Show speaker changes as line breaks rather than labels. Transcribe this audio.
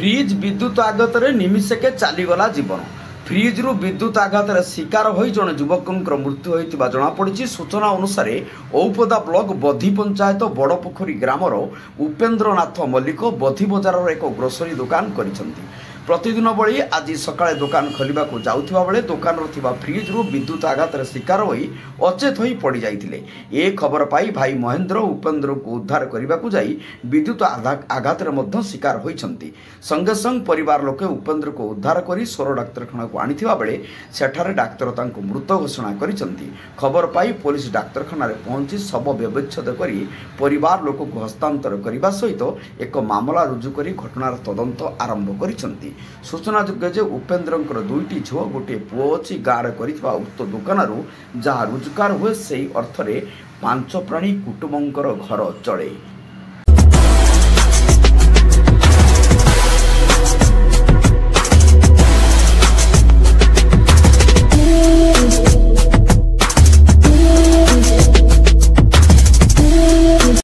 Fridge विद्युत आघात निमिषके चलीगला जीवन। फ्रिज रु विद्युत आघात शिकार हो जड़े युवक मृत्यु होता जमापड़ी। सूचना अनुसार औपदा ब्लॉक बधी पंचायत बड़पोखरी ग्रामर उपेन्द्रनाथ मल्लिक बधी बजार एक ग्रोसरी दुकान करिसेंती। प्रतिदिन भली आज सकाळे दुकान खोलिबा को जाउथिबा बेले दुकान थिबा फ्रिज रु विद्युत आघात शिकार होई अचेत होई पड़ी जाइथिले। ए खबर पाई भाई महेंद्र उपेन्द्र को उद्धार करने को जाई विद्युत आघात शिकार होइछंती। संगे संग परिवार लोके उपेन्द्र को उद्धार करी सोर डाक्तरखाना को आनिथिबा बेले सेठारे डाक्तर तांको मृत घोषणा करिसेंती। खबर पाई पुलिस डाक्तरखाना रे पहुंची शव व्यवच्छेद करी परिवार लोक को हस्तांतर करने सहित एक मामला रुजु करी घटनार तदंत आरंभ करिसेंती। सूचनायोग्य जे उपेन्द्र दुईटी झुओ गोटे पुओ अच्छी गाँव कर उक्त दुकान जहाँ रोजगार हुए से अर्थरे 5 प्राणी कुटुंबर घर चले।